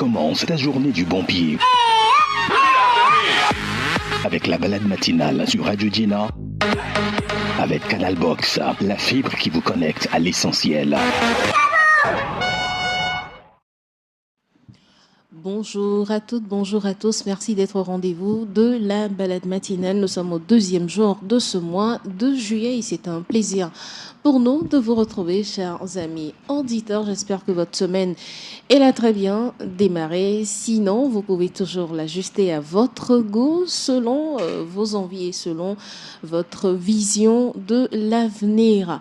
Commence ta journée du bon pied. Avec la balade matinale sur Radio Gina. Avec Canal Box, la fibre qui vous connecte à l'essentiel. Bonjour à toutes, bonjour à tous. Merci d'être au rendez-vous de la balade matinale. Nous sommes au 2e jour de ce mois de juillet et c'est un plaisir pour nous de vous retrouver, chers amis auditeurs. J'espère que votre semaine a très bien démarré. Sinon, vous pouvez toujours l'ajuster à votre goût, selon vos envies et selon votre vision de l'avenir.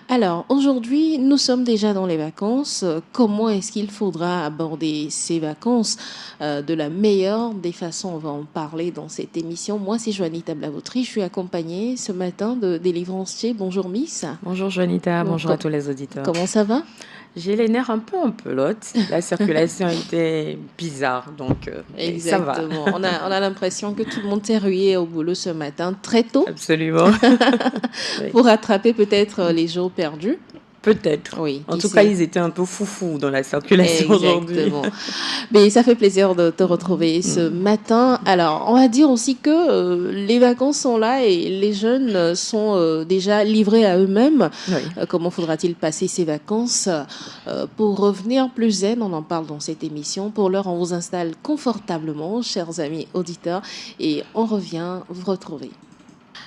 Alors, aujourd'hui, nous sommes déjà dans les vacances. Comment est-ce qu'il faudra aborder ces vacances de la meilleure des façons? On va en parler dans cette émission. Moi, c'est Joanita Blavautry. Je suis accompagnée ce matin de Délivrance Tché. Bonjour Miss. Bonjour Joanita, bonjour à tous les auditeurs. Comment ça va? J'ai les nerfs un peu en pelote. La circulation était bizarre, donc ça va. Exactement. On a l'impression que tout le monde s'est rué au boulot ce matin très tôt. Absolument. Pour rattraper peut-être les jours perdus. Peut-être. Oui. En tout cas, ils étaient un peu foufous dans la circulation aujourd'hui. Exactement. Mais ça fait plaisir de te retrouver ce matin. Alors, on va dire aussi que les vacances sont là et les jeunes sont déjà livrés à eux-mêmes. Oui. Comment faudra-t-il passer ces vacances pour revenir plus zen? On en parle dans cette émission. Pour l'heure, on vous installe confortablement, chers amis auditeurs, et on revient vous retrouver.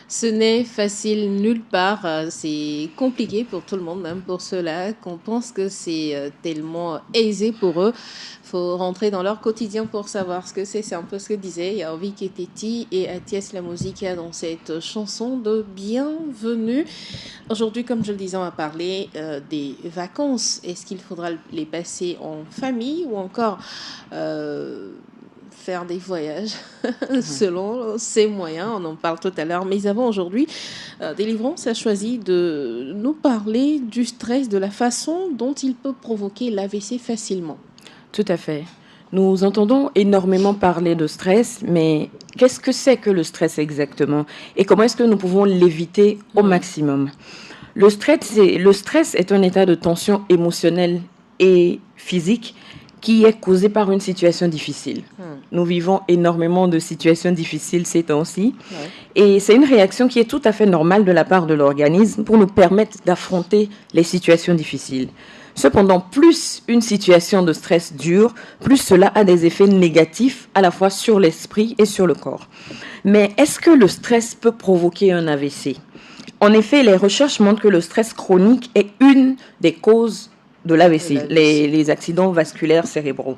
Ce n'est facile nulle part, c'est compliqué pour tout le monde, même pour ceux-là qu'on pense que c'est tellement aisé pour eux. Il faut rentrer dans leur quotidien pour savoir ce que c'est. C'est un peu ce que disait Yarvi Keteti et Athiès Lamouzikia dans cette chanson de Bienvenue. Aujourd'hui, comme je le disais, on va parler des vacances. Est-ce qu'il faudra les passer en famille ou encore faire des voyages selon ses moyens? On en parle tout à l'heure. Mais avant, aujourd'hui, Délivrance a choisi de nous parler du stress, de la façon dont il peut provoquer l'AVC facilement. Tout à fait. Nous entendons énormément parler de stress, mais qu'est-ce que c'est que le stress exactement? Et comment est-ce que nous pouvons l'éviter au maximum? Le stress est un état de tension émotionnelle et physique qui est causé par une situation difficile. Nous vivons énormément de situations difficiles ces temps-ci. Et c'est une réaction qui est tout à fait normale de la part de l'organisme pour nous permettre d'affronter les situations difficiles. Cependant, plus une situation de stress dure, plus cela a des effets négatifs à la fois sur l'esprit et sur le corps. Mais est-ce que le stress peut provoquer un AVC? En effet, les recherches montrent que le stress chronique est une des causes de l'AVC, les accidents vasculaires cérébraux.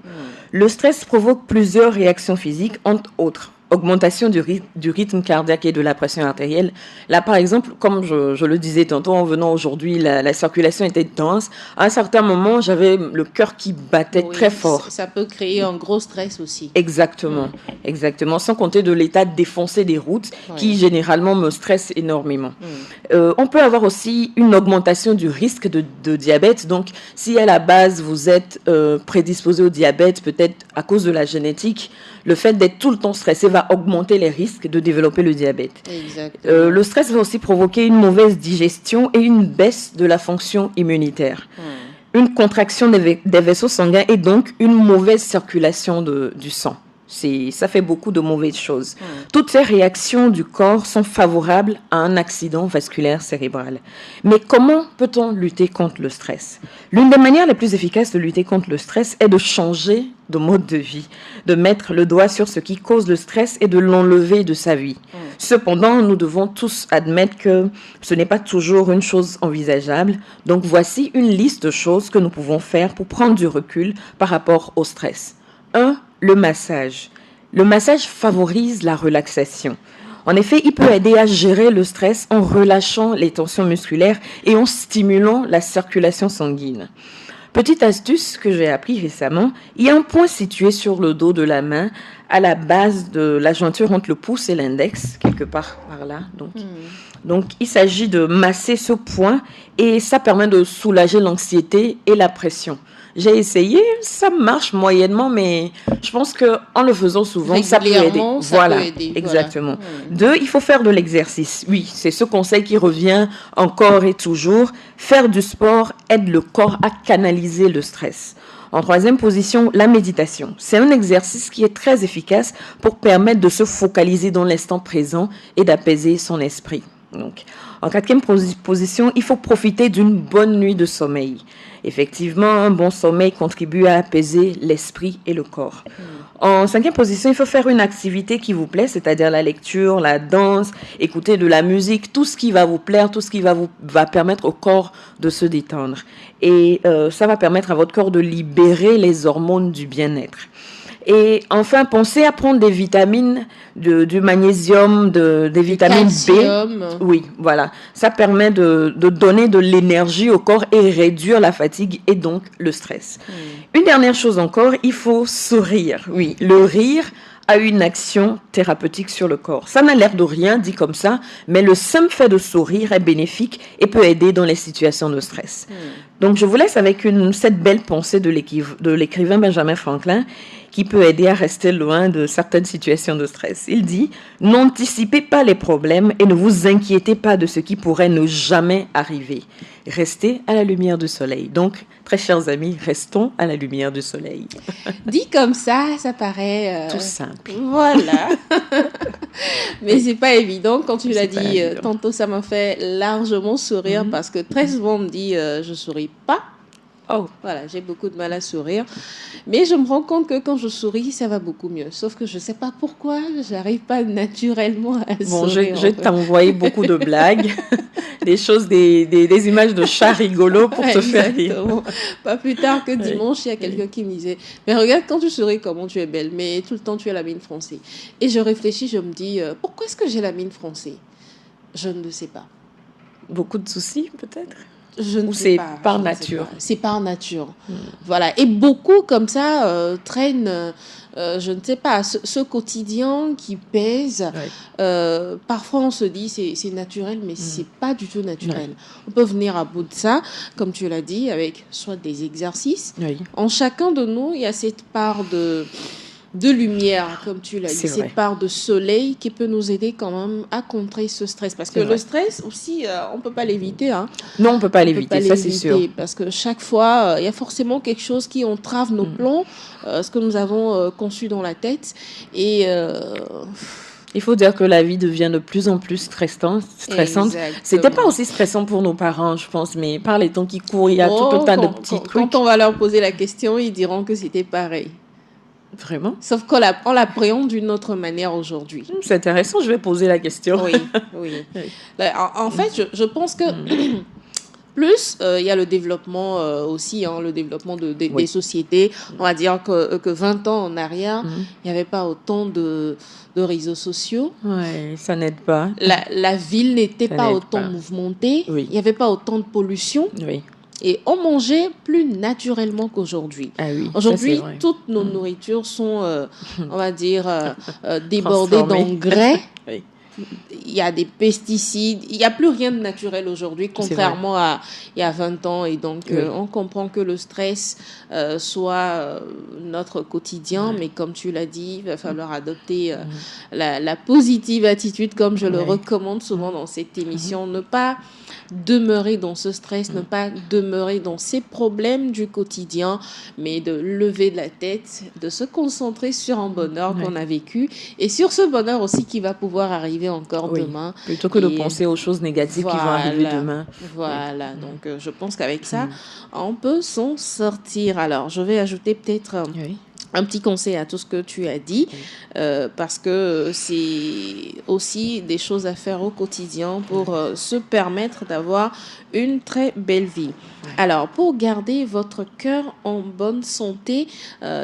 Le stress provoque plusieurs réactions physiques, entre autres augmentation du rythme cardiaque et de la pression artérielle. Là, par exemple, comme je le disais tantôt en venant aujourd'hui, la circulation était dense. À un certain moment, j'avais le cœur qui battait très fort. Ça peut créer un gros stress aussi. Exactement, exactement. Sans compter de l'état défoncé des routes qui généralement me stresse énormément. On peut avoir aussi une augmentation du risque de diabète. Donc, si à la base vous êtes prédisposé au diabète, peut-être à cause de la génétique, le fait d'être tout le temps stressé va augmenter les risques de développer le diabète. Le stress va aussi provoquer une mauvaise digestion et une baisse de la fonction immunitaire. Une contraction des vaisseaux sanguins et donc une mauvaise circulation du sang. Ça fait beaucoup de mauvaises choses. Toutes ces réactions du corps sont favorables à un accident vasculaire cérébral. Mais comment peut-on lutter contre le stress? L'une des manières les plus efficaces de lutter contre le stress est de changer de mode de vie, de mettre le doigt sur ce qui cause le stress et de l'enlever de sa vie. Cependant, nous devons tous admettre que ce n'est pas toujours une chose envisageable. Donc voici une liste de choses que nous pouvons faire pour prendre du recul par rapport au stress. 1. Le massage. Le massage favorise la relaxation. En effet, il peut aider à gérer le stress en relâchant les tensions musculaires et en stimulant la circulation sanguine. Petite astuce que j'ai appris récemment, il y a un point situé sur le dos de la main à la base de la jointure entre le pouce et l'index, quelque part par là. Donc, il s'agit de masser ce point et ça permet de soulager l'anxiété et la pression. J'ai essayé, ça marche moyennement, mais je pense qu'en le faisant souvent, ça peut aider. Voilà, exactement. 2, il faut faire de l'exercice. Oui, c'est ce conseil qui revient encore et toujours. Faire du sport aide le corps à canaliser le stress. En troisième position, la méditation. C'est un exercice qui est très efficace pour permettre de se focaliser dans l'instant présent et d'apaiser son esprit. Donc, en quatrième position, il faut profiter d'une bonne nuit de sommeil. Effectivement, un bon sommeil contribue à apaiser l'esprit et le corps. En cinquième position, il faut faire une activité qui vous plaît, c'est-à-dire la lecture, la danse, écouter de la musique, tout ce qui va vous plaire, tout ce qui va permettre au corps de se détendre. Et ça va permettre à votre corps de libérer les hormones du bien-être. Et enfin, pensez à prendre des vitamines, du magnésium, des vitamines calcium. B. Oui, voilà. Ça permet de donner de l'énergie au corps et réduire la fatigue et donc le stress. Une dernière chose encore, il faut sourire. Oui, le rire a une action thérapeutique sur le corps. Ça n'a l'air de rien dit comme ça, mais le simple fait de sourire est bénéfique et peut aider dans les situations de stress. Donc, je vous laisse avec cette belle pensée de l'écrivain Benjamin Franklin qui peut aider à rester loin de certaines situations de stress. Il dit « N'anticipez pas les problèmes et ne vous inquiétez pas de ce qui pourrait ne jamais arriver. Restez à la lumière du soleil. » Donc, très chers amis, restons à la lumière du soleil. Dit comme ça paraît... Tout simple. Voilà. Mais c'est pas évident. Quand tu l'as dit tantôt, ça m'a fait largement sourire parce que très souvent on me dit je souris pas. Oh, voilà, j'ai beaucoup de mal à sourire. Mais je me rends compte que quand je souris, ça va beaucoup mieux. Sauf que je ne sais pas pourquoi, je n'arrive pas naturellement à sourire. Je vais t'envoyer beaucoup de blagues, des images de chats rigolos pour te faire rire. Pas plus tard que dimanche, il y a quelqu'un qui me disait « Mais regarde, quand tu souris, comment tu es belle, mais tout le temps, tu as la mine froncée. » Et je réfléchis, je me dis « Pourquoi est-ce que j'ai la mine froncée ?» Je ne le sais pas. Beaucoup de soucis, peut-être? Ou c'est par nature? C'est par nature. Voilà. Et beaucoup comme ça traînent, je ne sais pas, ce quotidien qui pèse. Parfois, on se dit c'est naturel, mais c'est pas du tout naturel. On peut venir à bout de ça, comme tu l'as dit, avec soit des exercices. En chacun de nous, il y a cette part de lumière, comme tu l'as dit, cette part de soleil qui peut nous aider quand même à contrer ce stress. Parce que le stress aussi, on ne peut pas l'éviter. Hein. Non, on ne peut pas l'éviter, ça c'est sûr. Parce que chaque fois, il y a forcément quelque chose qui entrave nos plans, ce que nous avons conçu dans la tête. Et... il faut dire que la vie devient de plus en plus stressante. C'était pas aussi stressant pour nos parents, je pense, mais par les temps qui courent, il y a tout un tas de petits trucs. Quand on va leur poser la question, ils diront que c'était pareil. Vraiment? Sauf qu'on l'appréhende d'une autre manière aujourd'hui. C'est intéressant, je vais poser la question. Oui. En fait, je pense que plus il y a le développement aussi, le développement des sociétés. On va dire que 20 ans en arrière, il n'y avait pas autant de réseaux sociaux. Oui, ça n'aide pas. La ville n'était pas autant mouvementée. Il n'y avait pas autant de pollution. Oui. Et on mangeait plus naturellement qu'aujourd'hui. Aujourd'hui, toutes nos nourritures sont, on va dire, débordées d'engrais. Il y a des pesticides. Il n'y a plus rien de naturel aujourd'hui, contrairement à il y a 20 ans. Et donc, on comprend que le stress soit notre quotidien. Mais comme tu l'as dit, il va falloir adopter la positive attitude, comme je le recommande souvent dans cette émission. Ne pas demeurer dans ce stress, ne pas demeurer dans ces problèmes du quotidien, mais de lever de la tête, de se concentrer sur un bonheur qu'on a vécu et sur ce bonheur aussi qui va pouvoir arriver encore demain. Plutôt que de penser aux choses négatives qui vont arriver demain. Voilà, donc je pense qu'avec ça, on peut s'en sortir. Alors, je vais ajouter peut-être... un petit conseil à tout ce que tu as dit, parce que c'est aussi des choses à faire au quotidien pour se permettre d'avoir une très belle vie. Alors, pour garder votre cœur en bonne santé,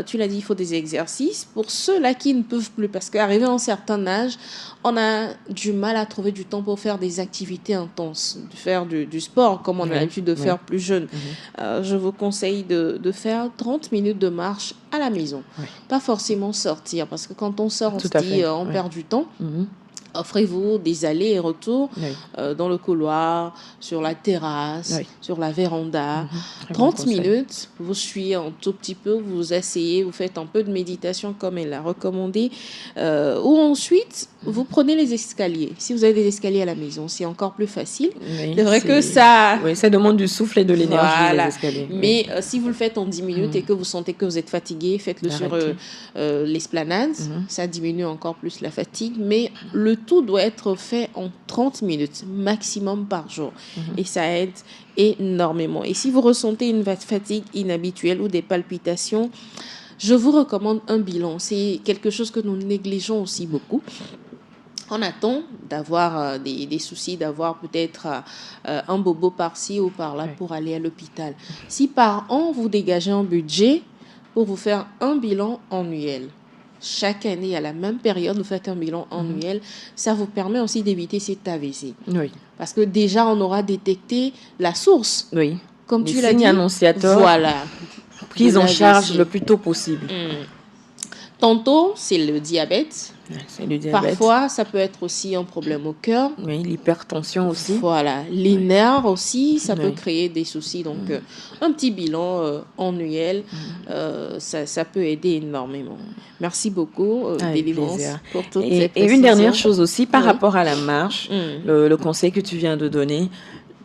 tu l'as dit, il faut des exercices. Pour ceux-là qui ne peuvent plus, parce qu'arrivé à un certain âge, on a du mal à trouver du temps pour faire des activités intenses, de faire du sport, comme on a l'habitude de faire plus jeune. Je vous conseille de faire 30 minutes de marche à la maison. Pas forcément sortir, parce que quand on sort, on se dit on perd du temps. Offrez-vous des allers et retours Oui. dans le couloir, sur la terrasse, Oui. sur la véranda. Très 30 bon conseil. minutes, vous suivez un tout petit peu, vous asseyez, vous faites un peu de méditation comme elle l'a recommandé. Ou ensuite, vous prenez les escaliers. Si vous avez des escaliers à la maison, c'est encore plus facile. Oui, C'est vrai que ça... Oui, ça demande du souffle et de l'énergie, Voilà. les escaliers. Mais si vous le faites en 10 minutes et que vous sentez que vous êtes fatigué, faites-le sur l'esplanade. Ça diminue encore plus la fatigue. Mais le tout doit être fait en 30 minutes maximum par jour. Et ça aide énormément. Et si vous ressentez une fatigue inhabituelle ou des palpitations, je vous recommande un bilan. C'est quelque chose que nous négligeons aussi beaucoup. On attend d'avoir des soucis, d'avoir peut-être un bobo par-ci ou par-là pour aller à l'hôpital. Si par an, vous dégagez un budget pour vous faire un bilan annuel, chaque année, à la même période, vous faites un bilan annuel, ça vous permet aussi d'éviter cet AVC. Oui. Parce que déjà, on aura détecté la source. Oui. Comme les tu l'as signes dit. annonciateurs. Voilà. Prise De en l'AVC. charge le plus tôt possible. Tantôt, c'est le diabète. C'est le diabète. Parfois, ça peut être aussi un problème au cœur. Oui, l'hypertension aussi. Voilà, les nerfs aussi, ça peut Oui. créer des soucis. Donc, un petit bilan annuel, ça peut aider énormément. Merci beaucoup, Avec Délivrance, plaisir. pour toutes ces Et précisions. une dernière chose aussi, par Oui. rapport à la marche, le conseil que tu viens de donner,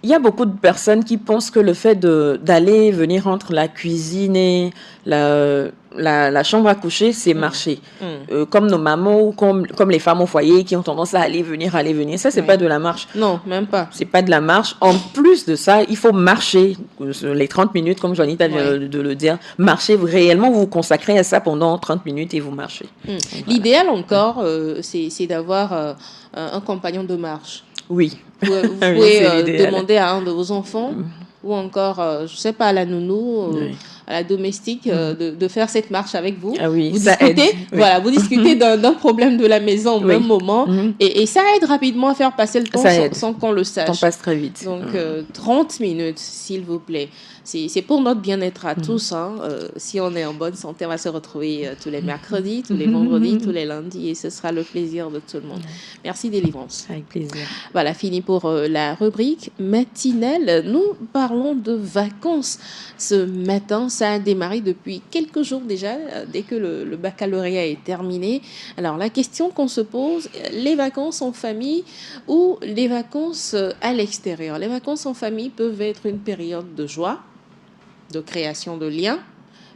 il y a beaucoup de personnes qui pensent que le fait d'aller venir entre la cuisine et la chambre à coucher, c'est marcher. Comme nos mamans ou comme les femmes au foyer qui ont tendance à aller, venir. Ça, c'est pas de la marche. Non, même pas. C'est pas de la marche. En plus de ça, il faut marcher les 30 minutes, comme Juanita vient de le dire. Marcher réellement, vous vous consacrez à ça pendant 30 minutes et vous marchez. Voilà. L'idéal encore, c'est d'avoir un compagnon de marche. Oui. Vous pouvez demander à un de vos enfants ou encore, je sais pas, à la nounou, à la domestique, de faire cette marche avec vous. Ah oui, vous ça discutez, aide. voilà, vous discutez d'un problème de la maison au même moment et ça aide rapidement à faire passer le temps sans qu'on le sache. Le temps passe très vite. Donc, 30 minutes, s'il vous plaît. C'est pour notre bien-être à tous. Hein. Si on est en bonne santé, on va se retrouver tous les mercredis, tous les vendredis, tous les lundis et ce sera le plaisir de tout le monde. Merci Délivrance. Avec plaisir. Voilà, fini pour la rubrique matinale. Nous parlons de vacances ce matin. Ça a démarré depuis quelques jours déjà, dès que le baccalauréat est terminé. Alors, la question qu'on se pose, les vacances en famille ou les vacances à l'extérieur? Les vacances en famille peuvent être une période de joie, de création de liens,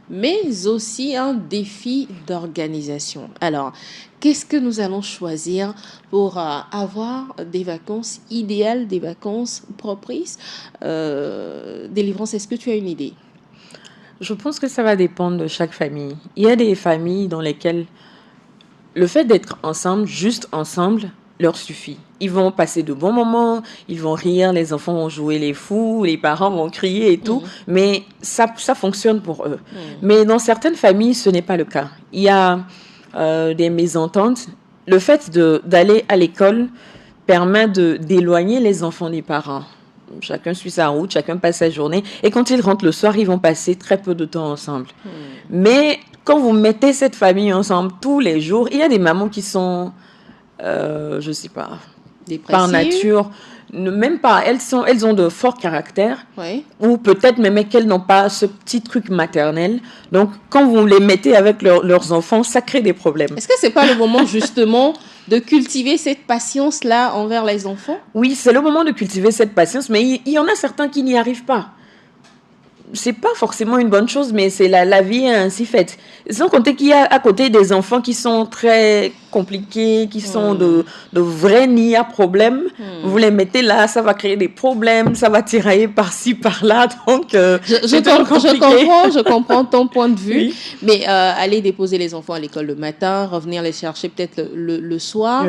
mais aussi un défi d'organisation. Alors, qu'est-ce que nous allons choisir pour avoir des vacances idéales, des vacances propices? Délivrance, est-ce que tu as une idée? Je pense que ça va dépendre de chaque famille. Il y a des familles dans lesquelles le fait d'être ensemble, juste ensemble, leur suffit. Ils vont passer de bons moments, ils vont rire, les enfants vont jouer les fous, les parents vont crier et tout, mais ça fonctionne pour eux. Mais dans certaines familles, ce n'est pas le cas. Il y a des mésententes. Le fait d'aller à l'école permet d'éloigner les enfants des parents. Chacun suit sa route, chacun passe sa journée. Et quand ils rentrent le soir, ils vont passer très peu de temps ensemble. Mais quand vous mettez cette famille ensemble tous les jours, il y a des mamans qui sont, je sais pas, par nature, même pas, elles ont de forts caractères, ou peut-être même qu'elles n'ont pas ce petit truc maternel. Donc, quand vous les mettez avec leurs enfants, ça crée des problèmes. Est-ce que c'est pas le moment justement de cultiver cette patience-là envers les enfants? Oui, c'est le moment de cultiver cette patience, mais il y en a certains qui n'y arrivent pas. C'est pas forcément une bonne chose, mais c'est la vie est ainsi faite. Sans compter qu'il y a à côté des enfants qui sont très compliqués, qui sont de vrais nids à problèmes. Vous les mettez là, ça va créer des problèmes, ça va tirailler par-ci, par-là. Donc, je comprends ton point de vue, oui. Mais aller déposer les enfants à l'école le matin, revenir les chercher peut-être le soir,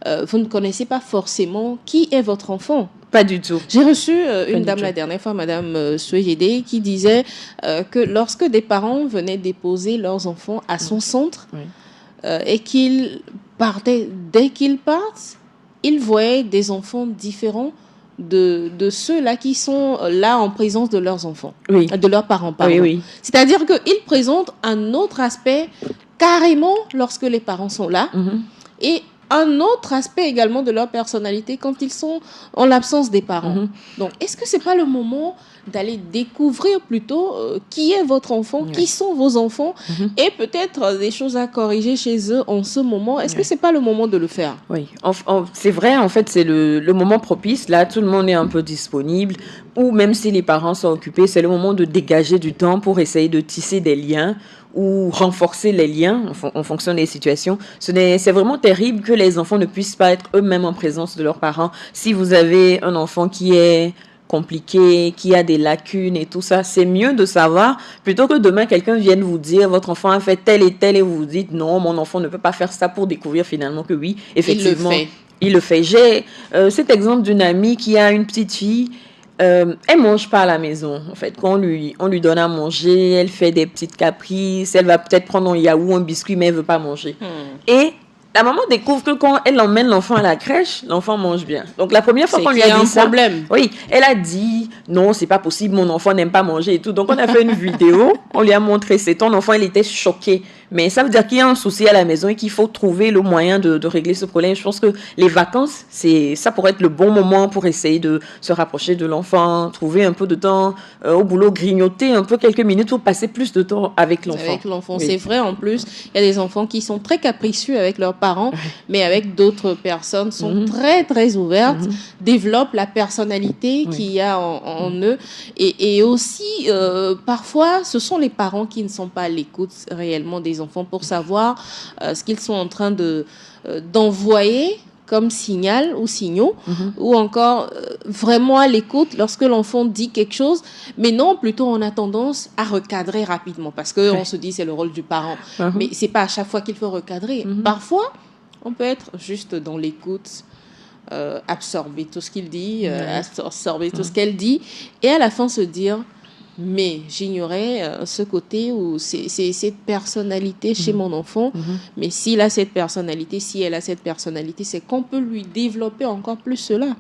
vous ne connaissez pas forcément qui est votre enfant. Pas du tout. J'ai reçu une dame la dernière fois, Madame Souégédé, qui disait que lorsque des parents venaient déposer leurs enfants à son centre et qu'ils partaient, dès qu'ils partent, ils voyaient des enfants différents de ceux-là qui sont là en présence de leurs enfants, de leurs parents, pardon. Oui. C'est-à-dire qu'ils présentent un autre aspect carrément lorsque les parents sont là et un autre aspect également de leur personnalité quand ils sont en l'absence des parents. Donc, est-ce que c'est pas le moment d'aller découvrir plutôt qui est votre enfant, qui sont vos enfants, et peut-être des choses à corriger chez eux en ce moment? Est-ce que c'est pas le moment de le faire? Oui, c'est vrai, en fait, c'est le moment propice. Là, tout le monde est un peu disponible, ou même si les parents sont occupés, c'est le moment de dégager du temps pour essayer de tisser des liens ou renforcer les liens en fonction des situations. C'est vraiment terrible que les enfants ne puissent pas être eux-mêmes en présence de leurs parents. Si vous avez un enfant qui est compliqué, qui a des lacunes et tout ça, c'est mieux de savoir plutôt que demain quelqu'un vienne vous dire votre enfant a fait tel et tel et vous vous dites non, mon enfant ne peut pas faire ça, pour découvrir finalement que oui, effectivement, il le fait. J'ai cet exemple d'une amie qui a une petite fille. Elle mange pas à la maison. En fait, quand on lui donne à manger, elle fait des petites caprices. Elle va peut-être prendre un yaourt, un biscuit, mais elle veut pas manger. Et la maman découvre que quand elle emmène l'enfant à la crèche, l'enfant mange bien. Donc la première fois qu'on lui a dit ça, oui, elle a dit non, c'est pas possible, mon enfant n'aime pas manger et tout. Donc on a fait une vidéo, on lui a montré, c'est ton enfant, il était choqué. Mais ça veut dire qu'il y a un souci à la maison et qu'il faut trouver le moyen de régler ce problème. Je pense que les vacances, ça pourrait être le bon moment pour essayer de se rapprocher de l'enfant, trouver un peu de temps au boulot, grignoter un peu quelques minutes pour passer plus de temps avec l'enfant. Avec l'enfant, c'est vrai. En plus, il y a des enfants qui sont très capricieux avec leurs parents, mais avec d'autres personnes sont très, très ouvertes, développent la personnalité qu'il y a en eux. Et aussi, parfois, ce sont les parents qui ne sont pas à l'écoute réellement des enfants pour savoir ce qu'ils sont en train d'envoyer comme signal ou signaux, ou encore vraiment à l'écoute lorsque l'enfant dit quelque chose, mais non, plutôt on a tendance à recadrer rapidement parce qu'on se dit c'est le rôle du parent. Mais c'est pas à chaque fois qu'il faut recadrer. Parfois, on peut être juste dans l'écoute, absorber tout ce qu'il dit, absorber tout ce qu'elle dit, et à la fin se dire mais j'ignorais ce côté où c'est cette personnalité chez mon enfant. Mais s'il a cette personnalité, si elle a cette personnalité, c'est qu'on peut lui développer encore plus cela.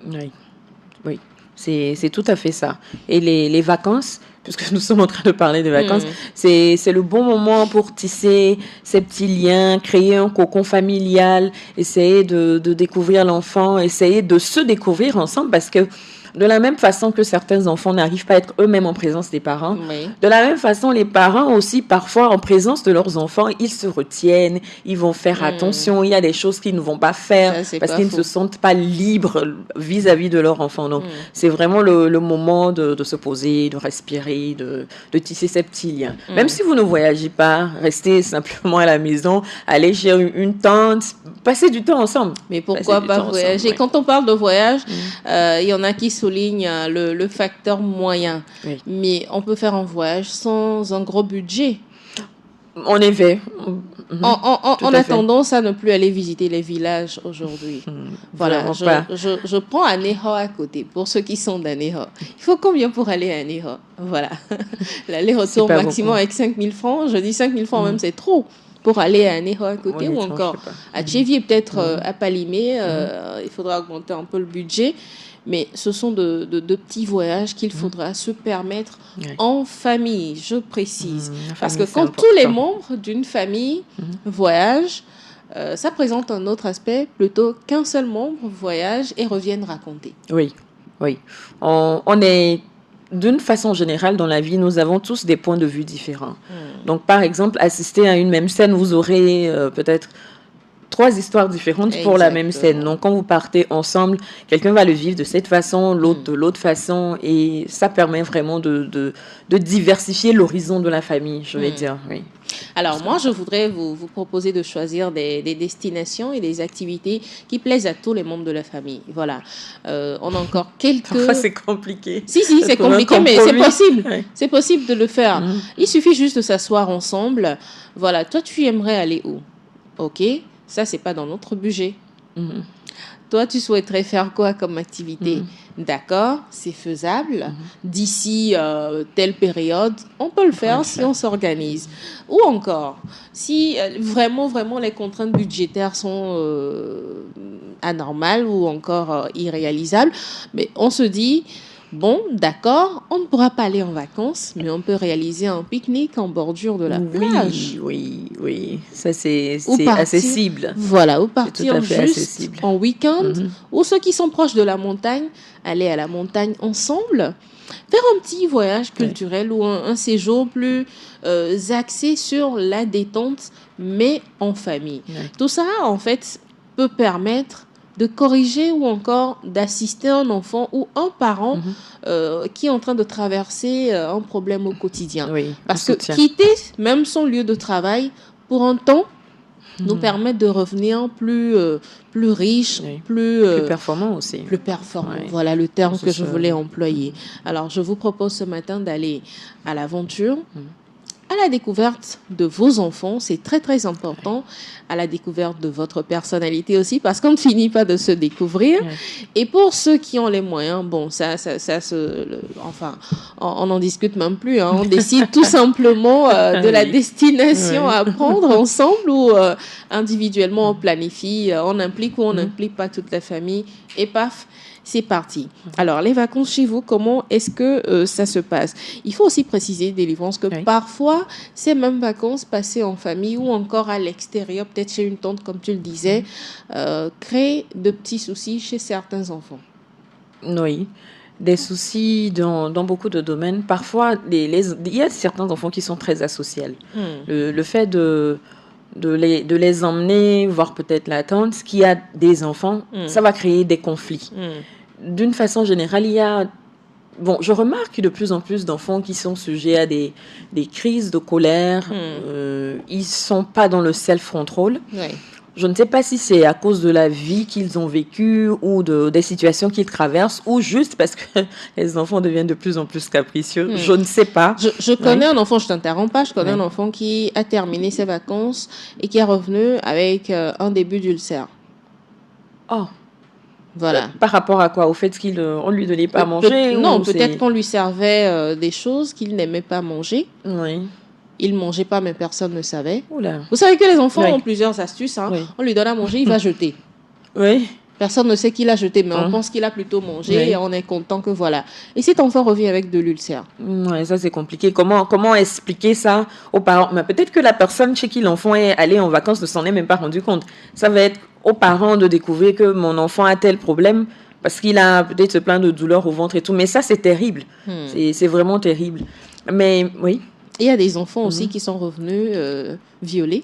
Oui. C'est tout à fait ça. Et les vacances, puisque nous sommes en train de parler de vacances, c'est le bon moment pour tisser ces petits liens, créer un cocon familial, essayer de découvrir l'enfant, essayer de se découvrir ensemble, parce que de la même façon que certains enfants n'arrivent pas à être eux-mêmes en présence des parents, de la même façon, les parents aussi, parfois, en présence de leurs enfants, ils se retiennent, ils vont faire attention, il y a des choses qu'ils ne vont pas faire parce qu'ils ne se sentent pas libres vis-à-vis de leur enfant. Donc, c'est vraiment le moment de se poser, de respirer, de tisser ces petits liens. Même si vous ne voyagez pas, restez simplement à la maison, allez chez une tante, passez du temps ensemble. Mais pourquoi pas voyager? Quand on parle de voyage, il y en a qui souligne le facteur moyen. Mais on peut faire un voyage sans un gros budget. En effet. On a tendance à ne plus aller visiter les villages aujourd'hui. Voilà, je prends Aného à côté, pour ceux qui sont d'Aného. Il faut combien pour aller à Aného? Voilà. L'aller-retour maximum avec 5 000 francs. Je dis 5 000 francs même, c'est trop. Pour aller à Aného à côté, ou encore à Tchévier, peut-être à Palimé. Il faudra augmenter un peu le budget. Mais ce sont de petits voyages qu'il faudra se permettre en famille, je précise. Parce que quand tous les membres d'une famille voyagent, ça présente un autre aspect plutôt qu'un seul membre voyage et revienne raconter. Oui. On est, d'une façon générale, dans la vie, nous avons tous des points de vue différents. Donc, par exemple, assister à une même scène, vous aurez peut-être 3 histoires différentes pour la même scène. Donc, quand vous partez ensemble, quelqu'un va le vivre de cette façon, l'autre de l'autre façon, et ça permet vraiment de diversifier l'horizon de la famille, je vais dire. Oui. Alors, moi, je voudrais vous proposer de choisir des destinations et des activités qui plaisent à tous les membres de la famille. Voilà. On a encore quelques... Parfois, c'est compliqué. Si, c'est compliqué, mais c'est possible. C'est possible de le faire. Il suffit juste de s'asseoir ensemble. Voilà. Toi, tu aimerais aller où? OK. Ça, c'est pas dans notre budget. Toi, tu souhaiterais faire quoi comme activité? D'accord, c'est faisable. D'ici telle période, on peut le faire si on s'organise. Ou encore, si vraiment les contraintes budgétaires sont anormales ou encore irréalisables, mais on se dit, bon, d'accord, on ne pourra pas aller en vacances, mais on peut réaliser un pique-nique en bordure de la plage. Oui. Ça, c'est Partir, accessible. Voilà, ou partir juste accessible. En week-end, ou ceux qui sont proches de la montagne, aller à la montagne ensemble, faire un petit voyage culturel ou un séjour plus axé sur la détente, mais en famille. Tout ça, en fait, peut permettre de corriger ou encore d'assister un enfant ou un parent qui est en train de traverser un problème au quotidien. Parce que quitter même son lieu de travail pour un temps nous permet de revenir plus riche, plus performant aussi. Plus performant, voilà le terme que je voulais employer. Alors, je vous propose ce matin d'aller à l'aventure, à la découverte de vos enfants, c'est très très important, à la découverte de votre personnalité aussi, parce qu'on ne finit pas de se découvrir. Et pour ceux qui ont les moyens, bon, on n'en discute même plus, on décide tout simplement de la destination à prendre ensemble ou individuellement on planifie, on implique ou on n'implique pas toute la famille, et paf, c'est parti. Alors, les vacances chez vous, comment est-ce que ça se passe? Il faut aussi préciser, Délivrance, que parfois, ces mêmes vacances passées en famille ou encore à l'extérieur, peut-être chez une tante, comme tu le disais, créent de petits soucis chez certains enfants. Oui, des soucis dans beaucoup de domaines. Parfois, il y a certains enfants qui sont très asociaux. Le fait de les emmener, voir peut-être la tante qui a des enfants, ça va créer des conflits. D'une façon générale, je remarque de plus en plus d'enfants qui sont sujets à des crises de colère. Ils ne sont pas dans le self-control. Je ne sais pas si c'est à cause de la vie qu'ils ont vécue ou des situations qu'ils traversent ou juste parce que les enfants deviennent de plus en plus capricieux. Je ne sais pas. Je connais un enfant, je t'interromps pas, je connais un enfant qui a terminé ses vacances et qui est revenu avec un début d'ulcère. Oh. Voilà. Par rapport à quoi? Au fait qu'on ne lui donnait pas à manger? Non, peut-être qu'on lui servait des choses qu'il n'aimait pas manger. Oui. Il ne mangeait pas, mais personne ne savait. Oula. Vous savez que les enfants ont plusieurs astuces. On lui donne à manger, il va jeter. Oui. Personne ne sait qu'il a jeté, mais on pense qu'il a plutôt mangé et on est content que voilà. Et cet enfant revient avec de l'ulcère. Oui, ça c'est compliqué. Comment expliquer ça aux parents? Mais peut-être que la personne chez qui l'enfant est allé en vacances ne s'en est même pas rendu compte. Ça va être aux parents de découvrir que mon enfant a tel problème parce qu'il a peut-être plein de douleurs au ventre et tout. Mais ça, c'est terrible. C'est vraiment terrible. Mais oui. Il y a des enfants aussi qui sont revenus violés.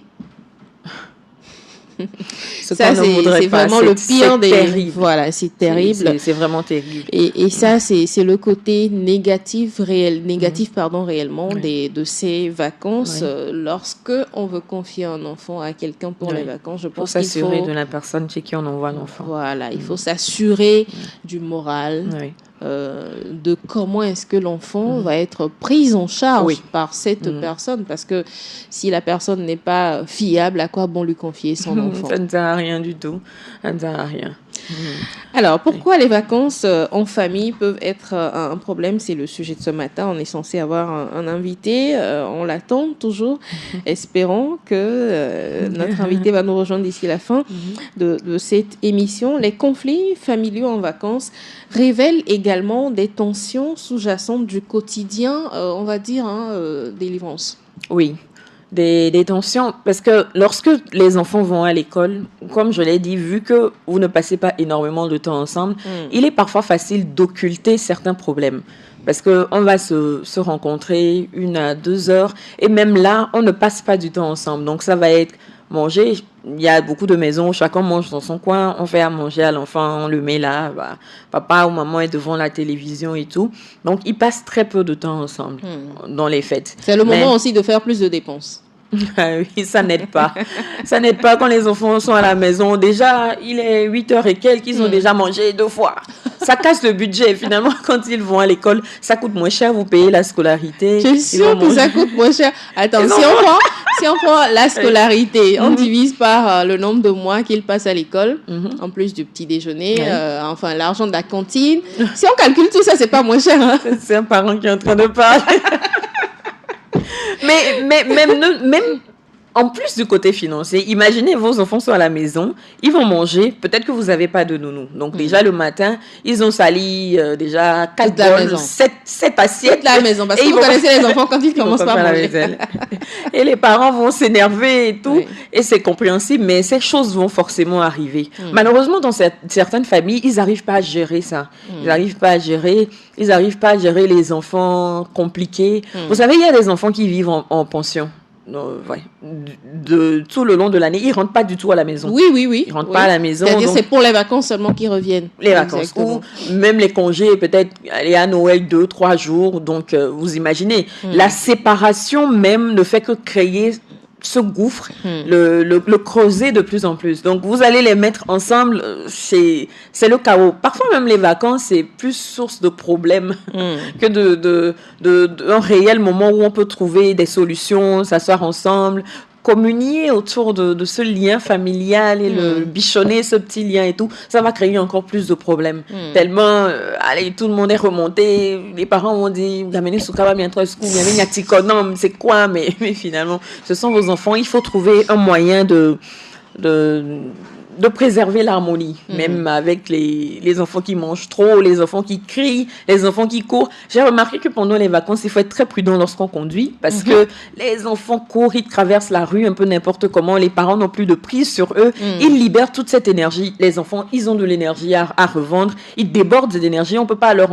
Ça, c'est vraiment le pire des... Terrible. Voilà, c'est terrible. C'est vraiment terrible. Et ça, c'est le côté négatif réellement de ces vacances. Lorsque on veut confier un enfant à quelqu'un pour les vacances, je pense qu'il faut... s'assurer de la personne chez qui on envoie l'enfant. Voilà, il faut s'assurer du moral, de comment est-ce que l'enfant va être pris en charge par cette personne. Parce que si la personne n'est pas fiable, à quoi bon lui confier son enfant? Ça ne sert à rien du tout. Ça ne sert à rien. Alors, pourquoi les vacances en famille peuvent être un problème? C'est le sujet de ce matin. On est censé avoir un invité. On l'attend toujours. Espérons que notre invité va nous rejoindre d'ici la fin de cette émission. Les conflits familiaux en vacances révèlent également des tensions sous-jacentes du quotidien, on va dire, Délivrance. Oui. Des tensions, parce que lorsque les enfants vont à l'école, comme je l'ai dit, vu que vous ne passez pas énormément de temps ensemble, il est parfois facile d'occulter certains problèmes. Parce qu'on va se rencontrer 1 à 2 heures, et même là, on ne passe pas du temps ensemble. Donc ça va être manger. Il y a beaucoup de maisons où chacun mange dans son coin, on fait à manger à l'enfant, on le met là, papa ou maman est devant la télévision et tout. Donc ils passent très peu de temps ensemble dans les fêtes. C'est le moment aussi de faire plus de dépenses. Oui, ça n'aide pas. Ça n'aide pas quand les enfants sont à la maison. Déjà, il est 8h et quelques, ils ont déjà mangé 2 fois. Ça casse le budget. Finalement, quand ils vont à l'école, ça coûte moins cher. Vous payez la scolarité. Je suis sûre que ça coûte moins cher. Attends, si on prend la scolarité, on divise par le nombre de mois qu'ils passent à l'école, en plus du petit déjeuner, l'argent de la cantine. Si on calcule tout ça, c'est pas moins cher. Hein. C'est un parent qui est en train de parler. Mais même en plus du côté financier, imaginez vos enfants sont à la maison, ils vont manger, peut-être que vous n'avez pas de nounou. Donc déjà le matin, ils ont sali déjà 4 bols, 7 assiettes. Toute la maison, parce que vous connaissez les enfants quand ils commencent par manger. Et les parents vont s'énerver et tout, et c'est compréhensible, mais ces choses vont forcément arriver. Malheureusement, dans certaines familles, ils n'arrivent pas à gérer ça. Ils n'arrivent pas à gérer les enfants compliqués. Vous savez, il y a des enfants qui vivent en pension. De tout le long de l'année, ils rentrent pas du tout à la maison. Oui. Ils rentrent pas à la maison. C'est-à-dire c'est pour les vacances seulement qu'ils reviennent. Les vacances. Ou même les congés, peut-être aller à Noël 2-3 jours. Donc, vous imaginez, la séparation même ne fait que créer ce gouffre, le creuser de plus en plus. Donc, vous allez les mettre ensemble, c'est le chaos. Parfois, même les vacances, c'est plus source de problèmes que d'un réel moment où on peut trouver des solutions, s'asseoir ensemble, communier autour de ce lien familial et le bichonner ce petit lien et tout, ça va créer encore plus de problèmes. Tellement, allez, tout le monde est remonté, les parents ont dit, vous amenez Soukaba bien trop, non, c'est quoi, mais finalement, ce sont vos enfants, il faut trouver un moyen de préserver l'harmonie, même avec les enfants qui mangent trop, les enfants qui crient, les enfants qui courent. J'ai remarqué que pendant les vacances, il faut être très prudent lorsqu'on conduit parce que les enfants courent, ils traversent la rue un peu n'importe comment, les parents n'ont plus de prise sur eux, ils libèrent toute cette énergie. Les enfants, ils ont de l'énergie à revendre, ils débordent d'énergie, on peut pas les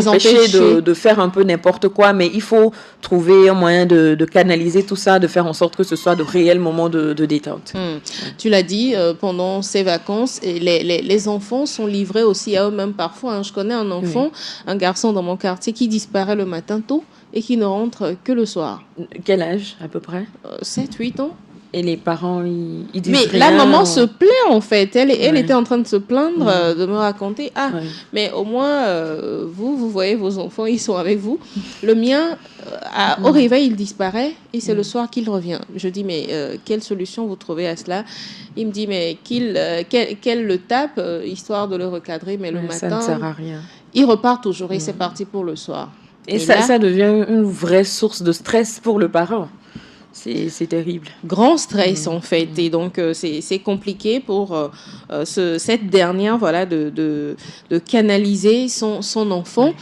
empêcher de faire un peu n'importe quoi, mais il faut trouver un moyen de canaliser tout ça, de faire en sorte que ce soit de réels moments de détente. Tu l'as dit, pendant ces vacances, et les enfants sont livrés aussi à eux-mêmes parfois. Je connais un enfant, un garçon dans mon quartier qui disparaît le matin tôt et qui ne rentre que le soir. Quel âge à peu près? 7-8 ans. Et les parents, ils disent mais rien. La maman se plaint en fait. Elle était en train de se plaindre, de me raconter. Mais au moins, vous voyez vos enfants, ils sont avec vous. Le mien, au réveil, il disparaît et c'est le soir qu'il revient. Je dis, mais quelle solution vous trouvez à cela? Il me dit, mais qu'elle le tape, histoire de le recadrer, mais le matin, ça ne sert à rien. Il repart toujours et c'est parti pour le soir. Et ça devient une vraie source de stress pour le parent. C'est terrible. Grand stress en fait, et donc c'est compliqué pour cette dernière de canaliser son enfant.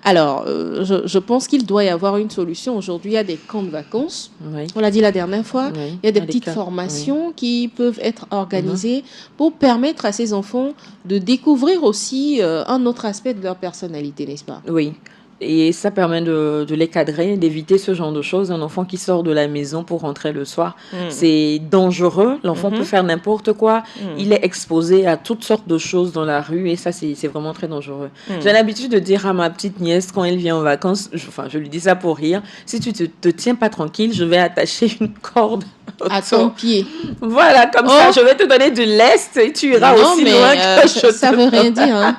Alors je pense qu'il doit y avoir une solution. Aujourd'hui il y a des camps de vacances, on l'a dit la dernière fois, il y a des petites formations qui peuvent être organisées pour permettre à ces enfants de découvrir aussi un autre aspect de leur personnalité, n'est-ce pas? Oui. Et ça permet de les cadrer, d'éviter ce genre de choses. Un enfant qui sort de la maison pour rentrer le soir, c'est dangereux. L'enfant peut faire n'importe quoi. Il est exposé à toutes sortes de choses dans la rue et ça, c'est vraiment très dangereux. J'ai l'habitude de dire à ma petite nièce quand elle vient en vacances, je lui dis ça pour rire, si tu te tiens pas tranquille, je vais attacher une corde à ton pied. Voilà, comme ça, je vais te donner du lest et tu iras aussi loin que je ça veut rien dire, hein.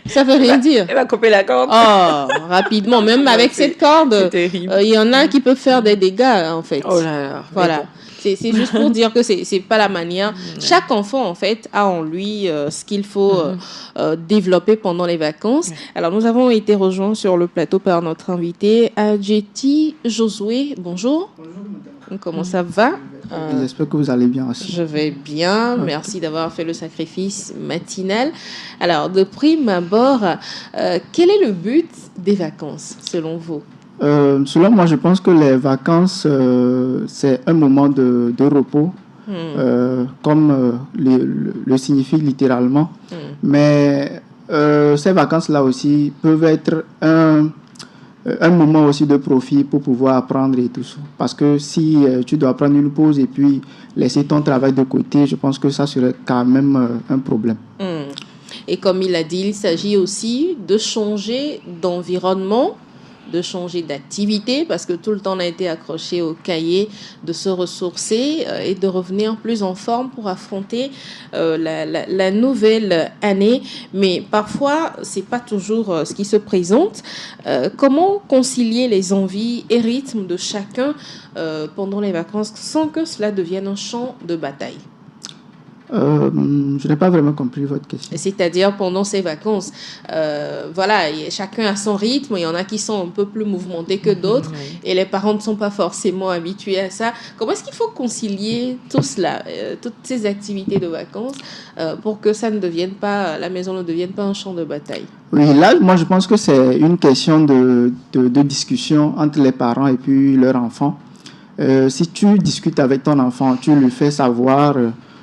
Ça veut rien dire. Elle va couper la corde. Oh, rapidement. Même avec cette corde, c'est terrible. Il y en a qui peuvent faire des dégâts, en fait. Oh là là. Voilà. C'est juste pour dire que c'est pas la manière. Chaque enfant, en fait, a en lui ce qu'il faut développer pendant les vacances. Alors, nous avons été rejoints sur le plateau par notre invité, Adjeti Josué. Bonjour. Bonjour, madame. Comment ça va? J'espère que vous allez bien aussi. Je vais bien. Merci d'avoir fait le sacrifice matinal. Alors, de prime abord, quel est le but des vacances, selon vous? Selon moi, je pense que les vacances, c'est un moment de repos, comme le signifie littéralement. Mais ces vacances-là aussi peuvent être un moment aussi de profit pour pouvoir apprendre et tout ça. Parce que si tu dois prendre une pause et puis laisser ton travail de côté, je pense que ça serait quand même un problème. Et comme il a dit, il s'agit aussi de changer d'environnement, de changer d'activité, parce que tout le temps on a été accroché au cahier, de se ressourcer et de revenir plus en forme pour affronter la nouvelle année. Mais parfois, c'est pas toujours ce qui se présente. Comment concilier les envies et rythmes de chacun pendant les vacances sans que cela devienne un champ de bataille? Je n'ai pas vraiment compris votre question. C'est-à-dire pendant ces vacances, voilà, chacun a son rythme. Il y en a qui sont un peu plus mouvementés que d'autres, et les parents ne sont pas forcément habitués à ça. Comment est-ce qu'il faut concilier tout cela, toutes ces activités de vacances, pour que ça ne devienne pas, la maison ne devienne pas un champ de bataille? Oui, là, moi, je pense que c'est une question de discussion entre les parents et puis leur enfant. Si tu discutes avec ton enfant, tu lui fais savoir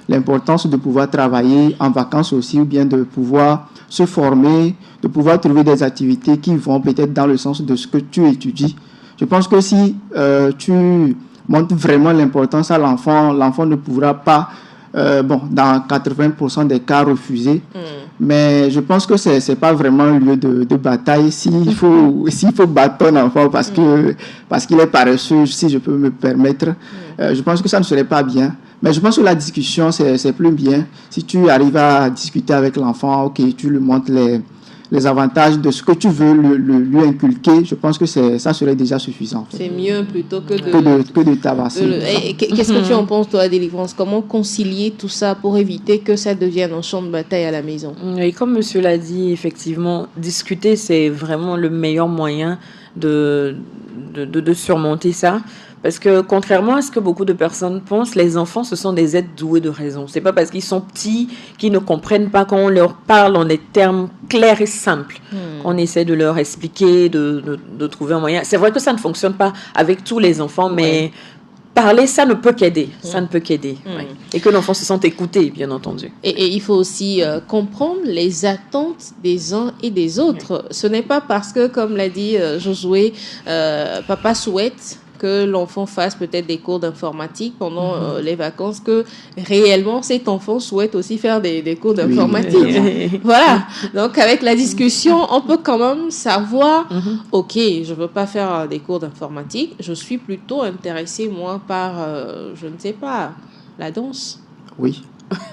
l'importance de pouvoir travailler en vacances aussi, ou bien de pouvoir se former, de pouvoir trouver des activités qui vont peut-être dans le sens de ce que tu étudies. Je pense que si tu montres vraiment l'importance à l'enfant, l'enfant ne pourra pas, dans 80% des cas, refuser. Mais je pense que c'est pas vraiment un lieu de bataille. S'il faut battre ton enfant parce qu'il est paresseux, si je peux me permettre, je pense que ça ne serait pas bien. Mais je pense que la discussion, c'est plus bien. Si tu arrives à discuter avec l'enfant, ok, tu lui montres les avantages de ce que tu veux lui inculquer, je pense que ça serait déjà suffisant. C'est mieux plutôt que de tabasser. Qu'est-ce que tu en penses, toi, Délivrance? Comment concilier tout ça pour éviter que ça devienne un champ de bataille à la maison? Et comme monsieur l'a dit, effectivement, discuter, c'est vraiment le meilleur moyen de surmonter ça. Parce que contrairement à ce que beaucoup de personnes pensent, les enfants, ce sont des êtres doués de raison. C'est pas parce qu'ils sont petits qu'ils ne comprennent pas quand on leur parle en des termes clairs et simples. On essaie de leur expliquer, de trouver un moyen. C'est vrai que ça ne fonctionne pas avec tous les enfants, mais parler, ça ne peut qu'aider. Ça ne peut qu'aider. Et que l'enfant se sente écouté, bien entendu. Et il faut aussi comprendre les attentes des uns et des autres. Ce n'est pas parce que, comme l'a dit Josué, papa souhaite que l'enfant fasse peut-être des cours d'informatique pendant les vacances, que réellement cet enfant souhaite aussi faire des cours d'informatique. Oui. Voilà. Donc avec la discussion, on peut quand même savoir, ok, je veux pas faire des cours d'informatique, je suis plutôt intéressée moi par, je ne sais pas, la danse. Oui.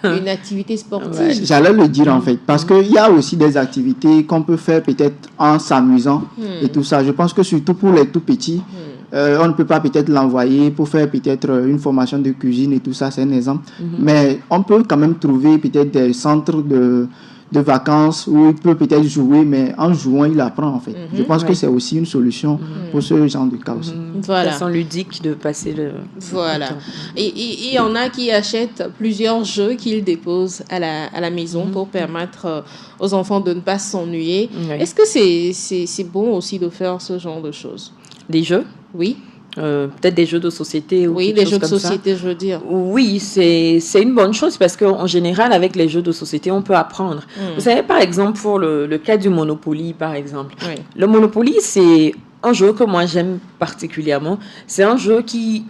Une activité sportive. Ouais, j'allais le dire en fait, parce qu'il y a aussi des activités qu'on peut faire peut-être en s'amusant et tout ça. Je pense que surtout pour les tout petits, on ne peut pas peut-être l'envoyer pour faire peut-être une formation de cuisine et tout ça, c'est un exemple. Mais on peut quand même trouver peut-être des centres de vacances où il peut peut-être jouer, mais en jouant, il apprend en fait. Je pense que c'est aussi une solution pour ce genre de cas aussi. Voilà. Façon ludique de passer le voilà. temps. Et il y en a qui achètent plusieurs jeux qu'ils déposent à la maison pour permettre aux enfants de ne pas s'ennuyer. Est-ce que c'est bon aussi de faire ce genre de choses? Des jeux? Oui. Peut-être des jeux de société. Oui, des jeux de société, je veux dire. Oui, c'est une bonne chose parce qu'en général, avec les jeux de société, on peut apprendre. Vous savez, par exemple, pour le cas du Monopoly, par exemple. Le Monopoly, c'est un jeu que moi, j'aime particulièrement. C'est un jeu qui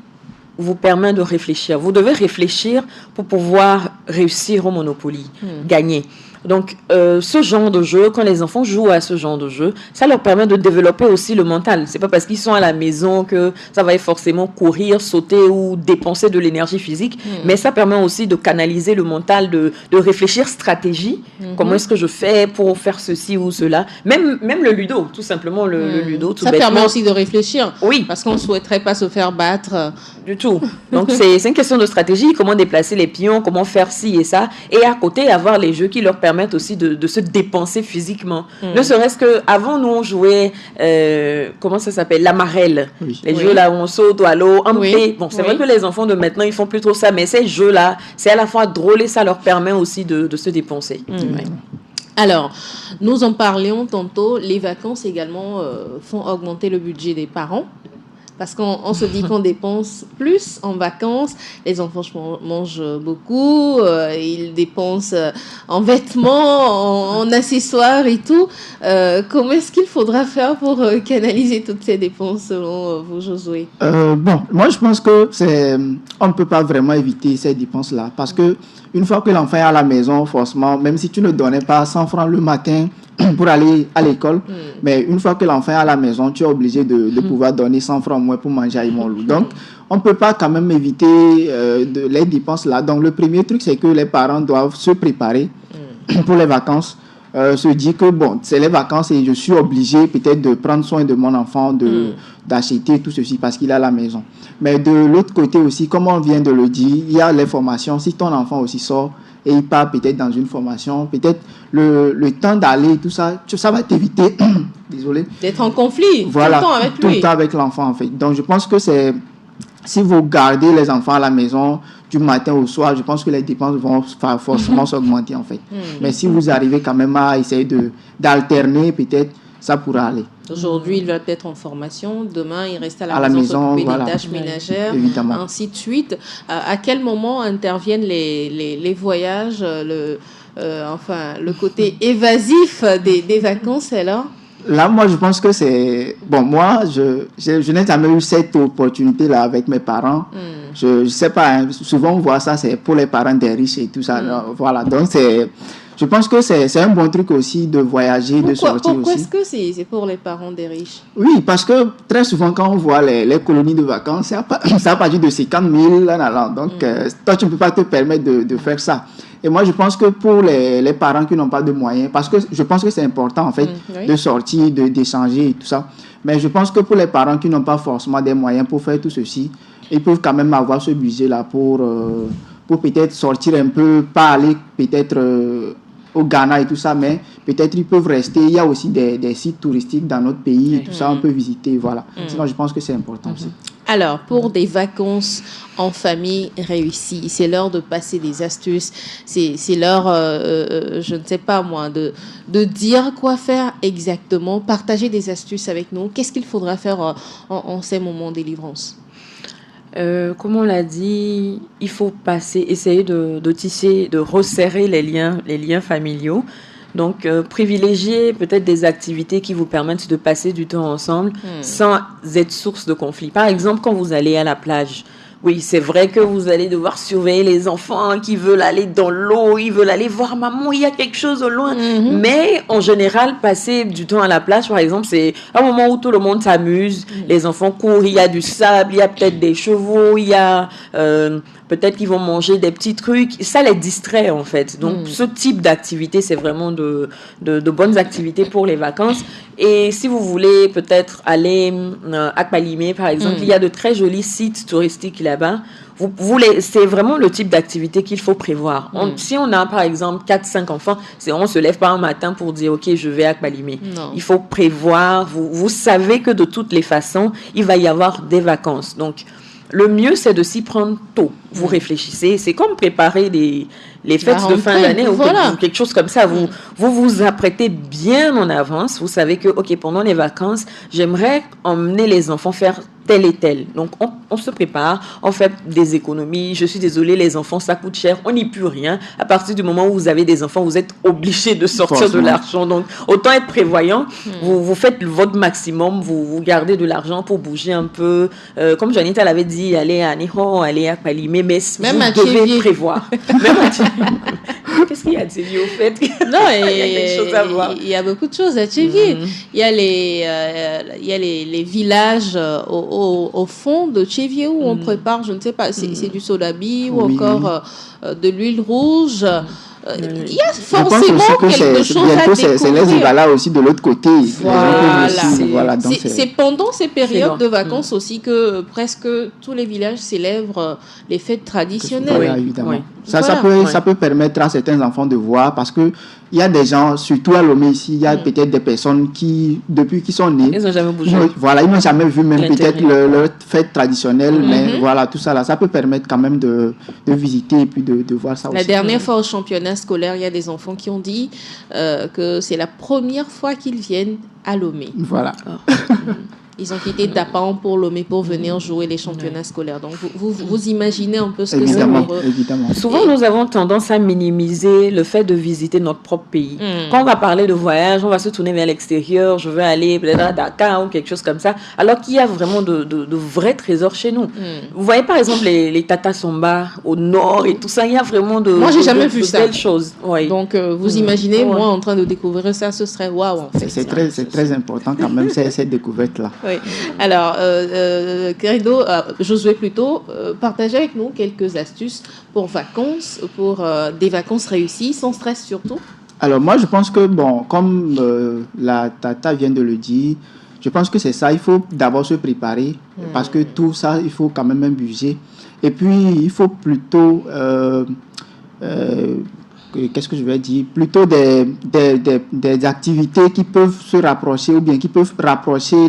vous permet de réfléchir. Vous devez réfléchir pour pouvoir réussir au Monopoly, gagner. Donc, ce genre de jeu, quand les enfants jouent à ce genre de jeu, ça leur permet de développer aussi le mental. C'est pas parce qu'ils sont à la maison que ça va forcément courir, sauter ou dépenser de l'énergie physique, mais ça permet aussi de canaliser le mental, de réfléchir stratégie. Comment est-ce que je fais pour faire ceci ou cela? Même le ludo, tout simplement le ludo. Tout ça bêtement. permet aussi de réfléchir. Oui. Parce qu'on ne souhaiterait pas se faire battre. Du tout. Donc, c'est une question de stratégie, comment déplacer les pions, comment faire ci et ça. Et à côté, avoir les jeux qui leur permettent aussi de se dépenser physiquement. Ne serait-ce qu'avant, nous, on jouait, comment ça s'appelle? La marelle. Les jeux là où on saute à l'eau, en paix. Bon, c'est vrai que les enfants de maintenant, ils font plus trop ça, mais ces jeux-là, c'est à la fois drôle et ça leur permet aussi de se dépenser. Alors, nous en parlions tantôt, les vacances également font augmenter le budget des parents. Parce qu'on se dit qu'on dépense plus en vacances. Les enfants mangent beaucoup, ils dépensent en vêtements, en accessoires et tout. Comment est-ce qu'il faudra faire pour canaliser toutes ces dépenses selon vous, Josué? Moi je pense que on ne peut pas vraiment éviter ces dépenses-là. Parce que une fois que l'enfant est à la maison, forcément, même si tu ne donnais pas 100 francs le matin pour aller à l'école, mais une fois que l'enfant est à la maison, tu es obligé de pouvoir donner 100 francs au moins pour manger à Imolou. Donc, on ne peut pas quand même éviter les dépenses là. Donc, le premier truc, c'est que les parents doivent se préparer pour les vacances. Se dire que bon, c'est les vacances et je suis obligé peut-être de prendre soin de mon enfant, d'acheter tout ceci parce qu'il est à la maison. Mais de l'autre côté aussi, comme on vient de le dire, il y a les formations. Si ton enfant aussi sort et il part peut-être dans une formation, peut-être le temps d'aller, tout ça, ça va t'éviter, désolé, d'être en conflit voilà, tout le temps avec lui. Tout le temps avec l'enfant, en fait. Donc, je pense que c'est, si vous gardez les enfants à la maison du matin au soir, je pense que les dépenses vont forcément s'augmenter, en fait. Mais si vous arrivez quand même à essayer d'alterner, peut-être, ça pourra aller. Aujourd'hui, il va peut-être en formation. Demain, il reste à la maison s'occuper des tâches ménagères, ainsi de suite. À quel moment interviennent les voyages, le côté évasif des vacances, alors? Là, moi, je pense que c'est... Bon, moi, je n'ai jamais eu cette opportunité-là avec mes parents. Je ne sais pas, hein, souvent on voit ça, c'est pour les parents des riches et tout ça. Voilà, donc je pense que c'est un bon truc aussi de voyager, de sortir pourquoi aussi. Pourquoi est-ce que c'est pour les parents des riches? Oui, parce que très souvent, quand on voit les colonies de vacances, c'est à partir de 50 000. Donc, toi, tu ne peux pas te permettre de faire ça. Et moi, je pense que pour les parents qui n'ont pas de moyens, parce que je pense que c'est important, en fait, de sortir, d'échanger et tout ça. Mais je pense que pour les parents qui n'ont pas forcément des moyens pour faire tout ceci, ils peuvent quand même avoir ce budget-là pour peut-être sortir un peu, pas aller peut-être au Ghana et tout ça, mais peut-être ils peuvent rester. Il y a aussi des sites touristiques dans notre pays et tout ça, on peut visiter, voilà. Sinon, je pense que c'est important aussi. Alors, pour des vacances en famille réussies, c'est l'heure de passer des astuces, c'est l'heure, je ne sais pas moi, de dire quoi faire exactement, partager des astuces avec nous. Qu'est-ce qu'il faudra faire en ces moments de délivrance? Comme on l'a dit, il faut essayer de tisser, de resserrer les liens familiaux. Donc, privilégier peut-être des activités qui vous permettent de passer du temps ensemble sans être source de conflit. Par exemple, quand vous allez à la plage, oui, c'est vrai que vous allez devoir surveiller les enfants qui veulent aller dans l'eau, ils veulent aller voir maman, il y a quelque chose au loin. Mais en général, passer du temps à la plage, par exemple, c'est un moment où tout le monde s'amuse, les enfants courent, il y a du sable, il y a peut-être des chevaux, il y a... peut-être qu'ils vont manger des petits trucs. Ça les distrait, en fait. Donc, ce type d'activité, c'est vraiment de bonnes activités pour les vacances. Et si vous voulez peut-être aller à Kpalimé, par exemple, il y a de très jolis sites touristiques là-bas. C'est vraiment le type d'activité qu'il faut prévoir. Si on a, par exemple, 4-5 enfants, on ne se lève pas un matin pour dire « Ok, je vais à Kpalimé ». Il faut prévoir. Vous savez que de toutes les façons, il va y avoir des vacances. Donc, le mieux, c'est de s'y prendre tôt. Vous réfléchissez. C'est comme préparer les fêtes de fin d'année ou quelque chose comme ça. Vous apprêtez bien en avance. Vous savez que, OK, pendant les vacances, j'aimerais emmener les enfants faire tel et tel. Donc, on se prépare, on fait des économies. Je suis désolée, les enfants, ça coûte cher. On n'y peut rien. À partir du moment où vous avez des enfants, vous êtes obligé de sortir de l'argent. Donc, autant être prévoyant. Vous faites votre maximum. Vous gardez de l'argent pour bouger un peu. Comme Janita l'avait dit, aller à Nihon, aller à Kpalimé, mais même vous devez prévoir. Même à Qu'est-ce qu'il y a de Tchévier au fait? Non, il y a quelque chose à voir. Il y a beaucoup de choses à Tchévier. Il y a les villages au fond de Tchévier où on prépare, je ne sais pas, c'est du sodabi ou encore de l'huile rouge. Il y a forcément quelque chose à découvrir. C'est les Ibala aussi de l'autre côté. Voilà. C'est pendant ces périodes de vacances aussi que presque tous les villages célèbrent les fêtes traditionnelles. Oui, évidemment. Ça peut permettre à certains enfants de voir parce que il y a des gens, surtout à Lomé ici, il y a peut-être des personnes qui, depuis qu'ils sont nés, ils n'ont jamais bougé. Ils n'ont jamais vu même peut-être leur fête traditionnelle, mais voilà, tout ça là, ça peut permettre quand même de visiter et puis de voir ça aussi. La dernière fois au championnat scolaire, il y a des enfants qui ont dit que c'est la première fois qu'ils viennent à Lomé. Voilà. Ils ont quitté Dapan pour Lomé pour venir jouer les championnats scolaires. Donc, vous imaginez un peu ce que c'est pour eux. Évidemment. Souvent, nous avons tendance à minimiser le fait de visiter notre propre pays. Quand on va parler de voyage, on va se tourner vers l'extérieur. Je veux aller peut-être à Dakar ou quelque chose comme ça. Alors qu'il y a vraiment de vrais trésors chez nous. Vous voyez, par exemple, les Tata Somba au nord et tout ça. Il y a vraiment moi, j'ai jamais vu ça. Belles choses. Oui. Donc, vous imaginez, moi, en train de découvrir ça, ce serait waouh, en fait. C'est très important quand même, cette découverte-là. Oui. Alors, Querido, Josué plutôt, partagez avec nous quelques astuces pour vacances, pour des vacances réussies, sans stress surtout. Alors, moi, je pense que, comme la Tata vient de le dire, je pense que c'est ça. Il faut d'abord se préparer parce que tout ça, il faut quand même un budget. Et puis, il faut plutôt qu'est-ce que je vais dire, plutôt des activités qui peuvent se rapprocher ou bien qui peuvent rapprocher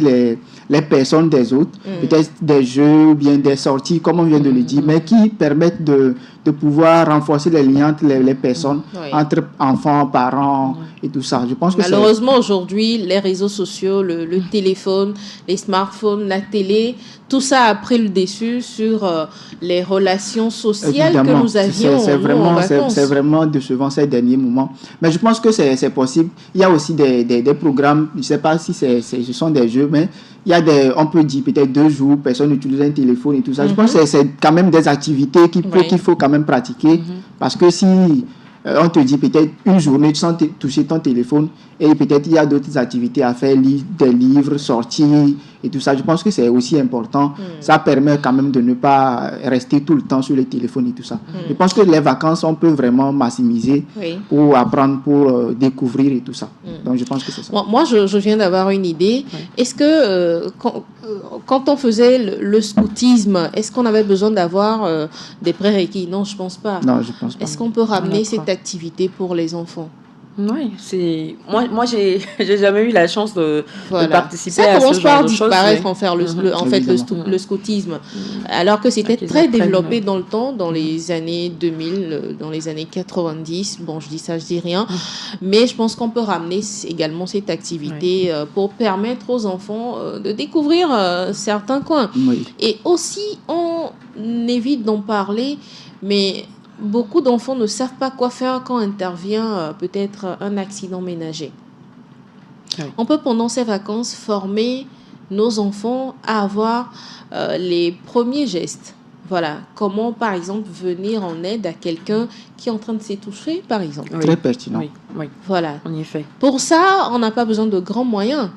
les personnes des autres, peut-être des jeux ou bien des sorties, comme on vient de le dire, mais qui permettent de pouvoir renforcer les liens entre les personnes, entre enfants, parents et tout ça. Je pense que malheureusement, aujourd'hui, les réseaux sociaux, le téléphone, les smartphones, la télé, tout ça a pris le dessus sur les relations sociales que nous avions c'est vraiment décevant ces derniers moments. Mais je pense que c'est possible. Il y a aussi des programmes, je ne sais pas si ce sont des jeux, mais il y a on peut dire peut-être 2 jours, personne n'utilise un téléphone et tout ça. Je pense que c'est quand même des activités qu'il faut quand même pratiquer. Parce que si on te dit peut-être une journée sans toucher ton téléphone et peut-être il y a d'autres activités à faire, lire des livres, sortir et tout ça. Je pense que c'est aussi important. Ça permet quand même de ne pas rester tout le temps sur le téléphone et tout ça. Je pense que les vacances, on peut vraiment maximiser pour apprendre, pour découvrir et tout ça. Donc je pense que c'est ça. Moi, je viens d'avoir une idée. Est-ce que quand on faisait le scoutisme, est-ce qu'on avait besoin d'avoir des prérequis? Non, je pense pas. Non, je pense pas. Est-ce qu'on peut ramener cette activité pour les enfants? Oui, c'est moi j'ai jamais eu la chance de participer à ce genre de choses. Ça commence par disparaître en fait le scoutisme, alors que c'était très développé dans le temps, dans les années 2000, dans les années 90. Bon, je dis rien, mais je pense qu'on peut ramener également cette activité pour permettre aux enfants de découvrir certains coins. Et aussi, on évite d'en parler, mais beaucoup d'enfants ne savent pas quoi faire quand intervient peut-être un accident ménager. On peut pendant ces vacances former nos enfants à avoir les premiers gestes. Voilà, comment par exemple venir en aide à quelqu'un qui est en train de s'étouffer, par exemple. Très pertinent. Oui. Voilà. En effet. Pour ça, on n'a pas besoin de grands moyens.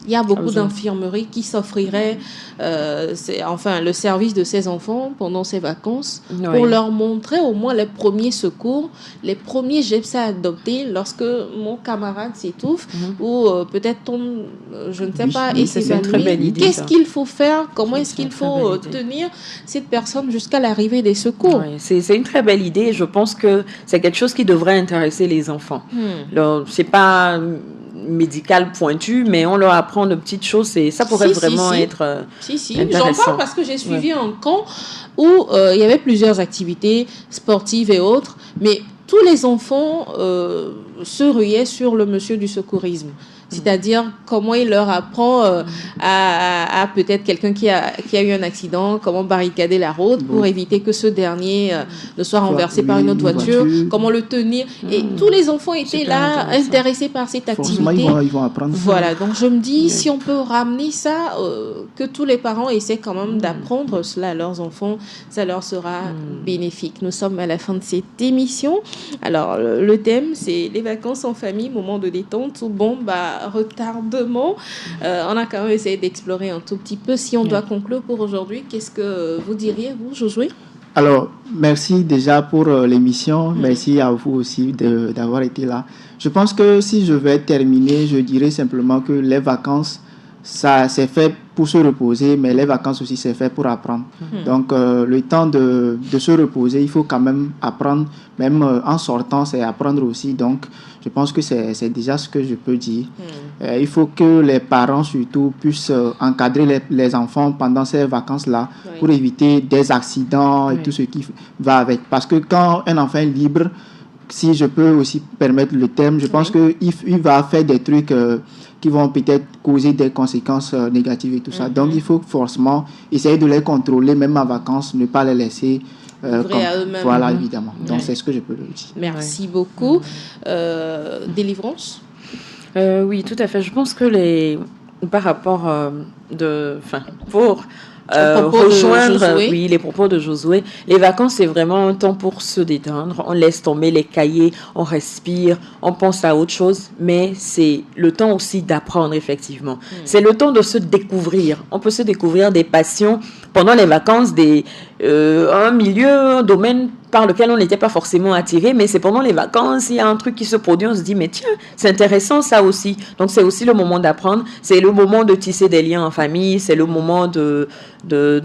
Il y a beaucoup d'infirmeries qui s'offriraient le service de ces enfants pendant ces vacances pour leur montrer au moins les premiers secours, les premiers gestes à adopter lorsque mon camarade s'étouffe ou peut-être je ne sais pas, et s'évanouit. Qu'est-ce qu'il faut faire? Comment est-ce qu'il faut tenir cette personne jusqu'à l'arrivée des secours? C'est une très belle idée. Je pense que c'est quelque chose qui devrait intéresser les enfants. C'est pas médical pointu, mais on leur apprend de petites choses et ça pourrait vraiment être intéressant. J'en parle parce que j'ai suivi un camp où il y avait plusieurs activités sportives et autres, mais tous les enfants se ruaient sur le monsieur du secourisme. C'est-à-dire comment il leur apprend à peut-être quelqu'un qui a eu un accident, comment barricader la route pour éviter que ce dernier ne soit renversé par une autre voiture, comment le tenir. Et tous les enfants étaient là, intéressés par cette activité. Ils vont apprendre. Voilà, donc je me dis, si on peut ramener ça, que tous les parents essaient quand même d'apprendre cela à leurs enfants, ça leur sera bénéfique. Nous sommes à la fin de cette émission. Alors, le thème, c'est les vacances en famille, moment de détente ou retardement. On a quand même essayé d'explorer un tout petit peu. Si on doit conclure pour aujourd'hui, qu'est-ce que vous diriez, vous, Josué? Alors, merci déjà pour l'émission. Merci à vous aussi d'avoir été là. Je pense que si je vais terminer, je dirais simplement que les vacances, ça c'est fait pour se reposer, mais les vacances aussi c'est fait pour apprendre. Donc le temps de se reposer, il faut quand même apprendre, même en sortant, c'est apprendre aussi. Donc je pense que c'est déjà ce que je peux dire. Il faut que les parents surtout puissent encadrer les enfants pendant ces vacances-là pour éviter des accidents et tout ce qui va avec. Parce que quand un enfant est libre, si je peux aussi permettre le terme, je pense qu'il va faire des trucs qui vont peut-être causer des conséquences négatives et tout ça. Donc, il faut forcément essayer de les contrôler, même en vacances, ne pas les laisser à eux-mêmes. Voilà, évidemment. Donc, c'est ce que je peux le dire. Merci beaucoup. Délivrance? Oui, tout à fait. Je pense que par rapport pour rejoindre les propos de Josué, les vacances c'est vraiment un temps pour se détendre, on laisse tomber les cahiers, on respire, on pense à autre chose, mais c'est le temps aussi d'apprendre effectivement. C'est le temps de se découvrir. On peut se découvrir des passions pendant les vacances, un milieu, un domaine par lequel on n'était pas forcément attiré, mais c'est pendant les vacances, il y a un truc qui se produit, on se dit, mais tiens, c'est intéressant ça aussi. Donc c'est aussi le moment d'apprendre, c'est le moment de tisser des liens en famille, c'est le moment de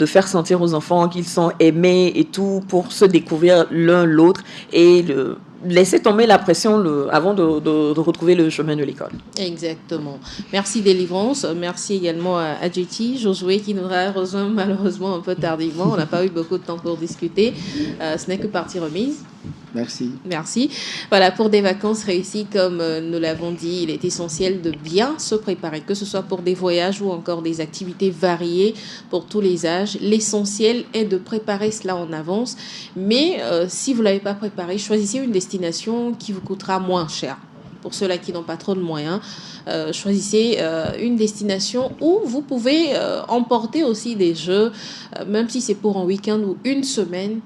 faire sentir aux enfants qu'ils sont aimés et tout, pour se découvrir l'un l'autre et laisser tomber la pression avant de retrouver le chemin de l'école. Exactement. Merci Délivrance. Merci également à JT, Josué qui nous a rejoint malheureusement un peu tardivement. On n'a pas eu beaucoup de temps pour discuter. Ce n'est que partie remise. Merci. Merci. Voilà, pour des vacances réussies, comme nous l'avons dit, il est essentiel de bien se préparer, que ce soit pour des voyages ou encore des activités variées pour tous les âges. L'essentiel est de préparer cela en avance. Mais si vous ne l'avez pas préparé, choisissez une destination qui vous coûtera moins cher. Pour ceux-là qui n'ont pas trop de moyens, choisissez une destination où vous pouvez emporter aussi des jeux, même si c'est pour un week-end ou une semaine.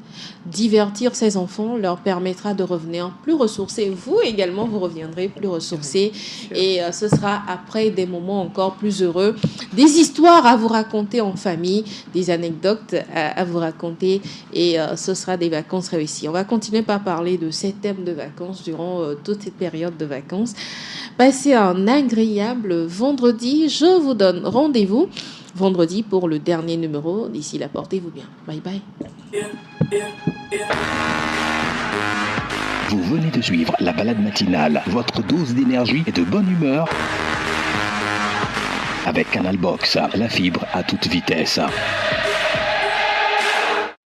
Divertir ces enfants leur permettra de revenir plus ressourcés. Vous également, vous reviendrez plus ressourcés. Et ce sera après des moments encore plus heureux. Des histoires à vous raconter en famille, des anecdotes à vous raconter. Et ce sera des vacances réussies. On va continuer par parler de ces thèmes de vacances durant toute cette période de vacances. Passez un agréable vendredi. Je vous donne rendez-vous vendredi pour le dernier numéro. D'ici là, portez-vous bien. Bye bye. Vous venez de suivre la balade matinale, votre dose d'énergie et de bonne humeur avec Canal Box, la fibre à toute vitesse.